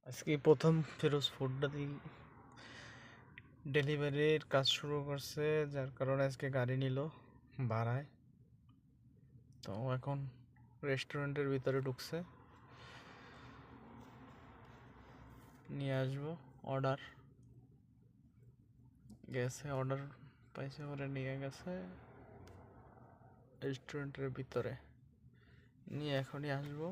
আজকে প্রথম ফিরোজ ফুড ডেলিভারির কাজ শুরু করছে, যার কারণে আজকে গাড়ি নিল ভাড়ায়। তো এখন রেস্টুরেন্টের ভিতরে ঢুকছে, নিয়ে আসবো অর্ডার। গেছে অর্ডার পাইছে, করে নিয়ে গেছে রেস্টুরেন্টের ভিতরে, নিয়ে এখনই আসবো।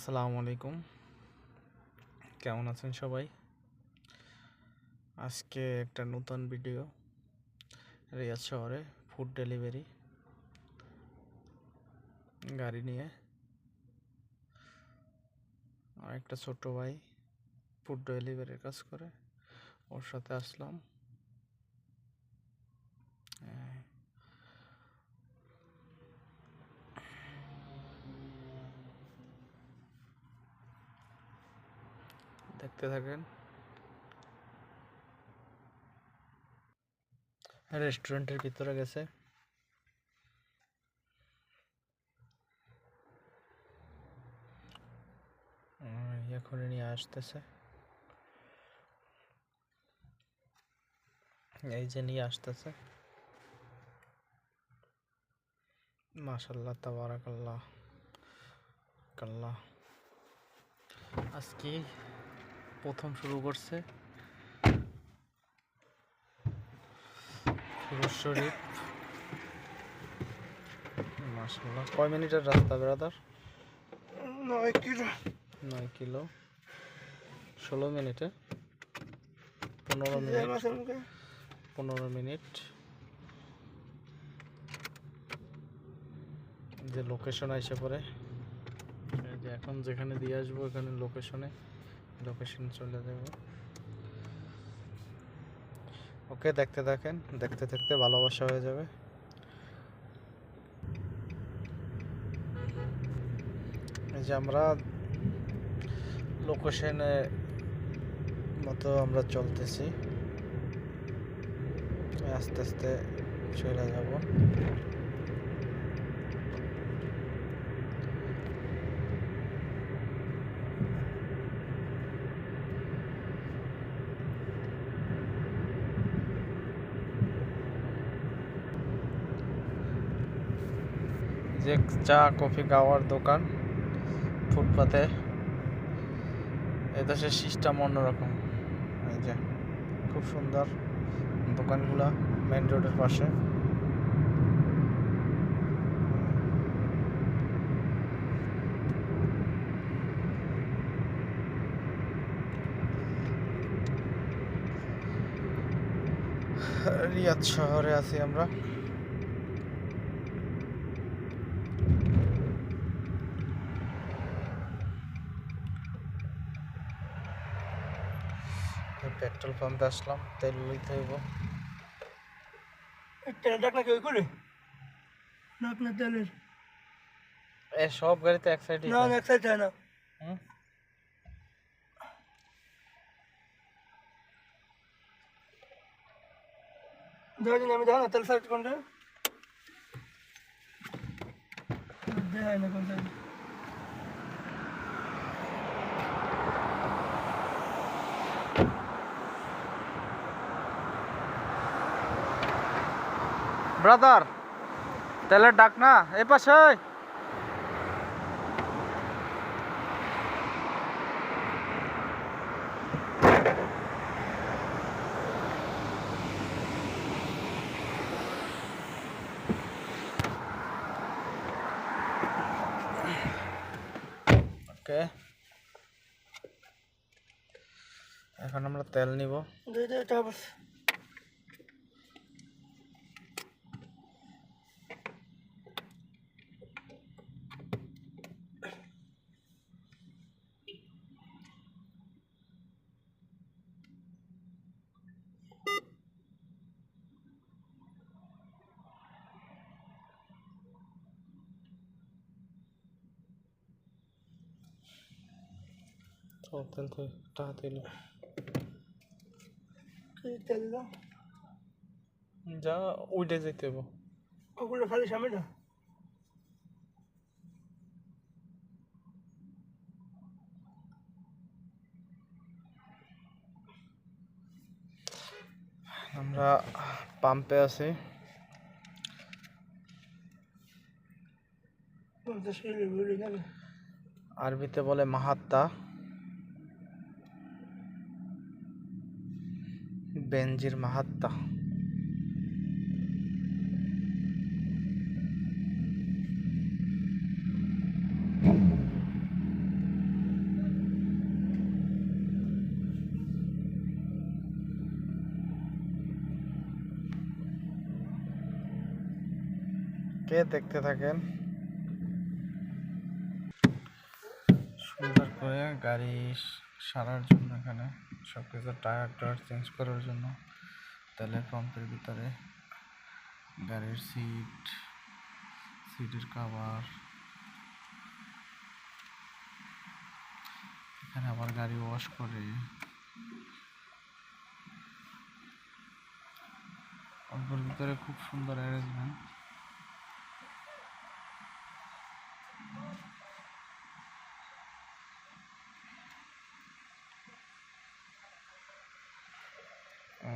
আসসালামু আলাইকুম, কেমন আছেন সবাই? আজকে একটা নতুন ভিডিও, রিয়াদ শহরে ফুড ডেলিভারি গাড়ি নিয়ে। আর একটা ছোট ভাই ফুড ডেলিভারির কাজ করে, ওর সাথে আসলাম। দেখতে থাকেন। রেস্টুরেন্টের ভিতরে গেছে, এখনই নিয়ে আসতেছে। এই যে নিয়ে আসতেছে। মাশাআল্লাহ, তাবারাকাল্লাহ কাল্লাহ। আজকে প্রথম শুরু করছে ফিরোজ শরীফ। মাশাআল্লাহ। কয় মিনিটের রাস্তা ব্রাদার? 9 কিলো। 9 কিলো 16 মিনিটে 15 মিনিট 15 মিনিট। যে লোকেশন আইসে পরে, যে এখন যেখানে দিয়ে আসবো ওখানে লোকেশন চলে যাবে। ওকে, দেখতে থাকেন, দেখতে দেখতে ভালোবাসা হয়ে যাবে। এই যে আমরা লোকেশনে মতো আমরা চলতেছি, আস্তে আস্তে চলে যাব। যে চা কফি খাওয়ার দোকান ফুটপাতে, এদেশের সিস্টেম অন্যরকম। এই যে খুব সুন্দর দোকানগুলা মেইন রোডের পাশে। রিয়াদ শহরে আছি আমরা। পেট্রোল পাম্পে আসলাম, তেল লইতে হইব। তেল ডাক নাকি ওই করে নাক না তেলের এ সব গাড়িতে এক সাইডই না এক সাইড হয় না। আমি দেখো না তেল সাইড কোনটা দেখায় না কোনটা। ব্রাদার, তেলের ডাক না এই পাশে। ওকে, এখন আমরা তেল নিব। তেল তো টাকা তেল তেল দাও, যা উঠে যেতে হইব। ওগুলো খালি সামনে না। আমরা পাম্পে আছি। 50 কিলো বলি কেন? আরবিতে বলে মাহাত্তা, বেনজির মাহাত্তা। কে দেখতে থাকেন, সুন্দর করে গাড়ি সারার জন্য, এখানে সব কিছু টায়ার চেঞ্জ করার জন্য, তেলের পাম্পের ভিতরে গাড়ির সিটের কভার, এখানে আবার গাড়ি ওয়াশ করে। অল্পের ভিতরে খুব সুন্দর অ্যারেঞ্জমেন্ট।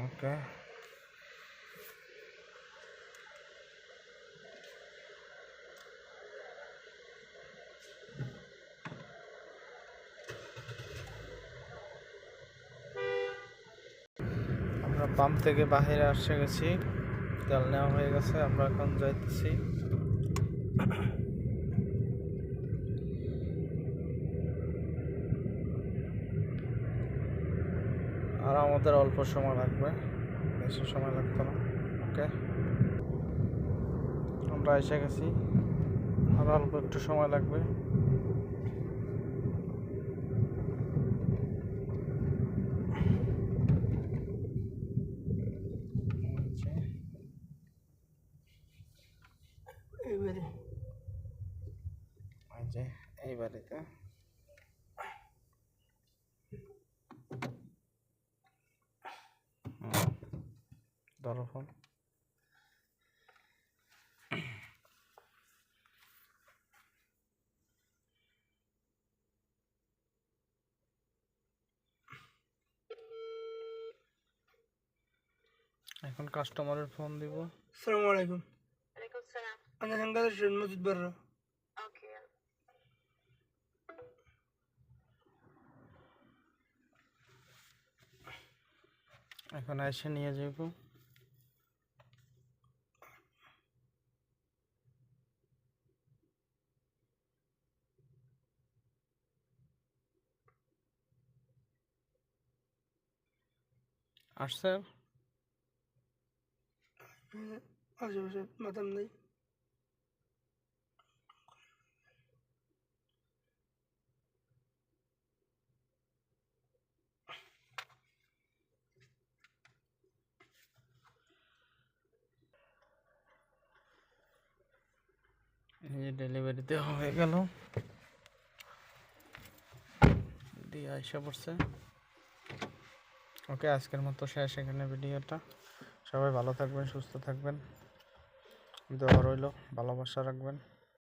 ওকে, আমরা পাম্প থেকে বাইরে আসে গেছি, তেল নেওয়া হয়ে গেছে, আমরা এখন যাইতেছি। আর আমাদের অল্প সময় লাগবে, বেশি সময় লাগতো না। ওকে, আমরা এসে গেছি, আর অল্প একটু সময় লাগবে। এবারে এই বাড়িতে ধরো ফোন। এখন কাস্টমারের ফোন দিব। আসসালামু আলাইকুম। عليكم السلام. انا هنقدر المسجد برا. اوكي يلا. এখন এসে নিয়ে যাবো। আসছে আশেপাশে মাতাম নেই। এই ডেলিভারিতে হয়ে গেল, দিয়ে আইসা পড়ছে। ওকে, আজকের মতো শেষ এখানে ভিডিওটা। সবাই ভালো থাকবেন, সুস্থ থাকবেন, দোয়া রইল, ভালোবাসা রাখবেন।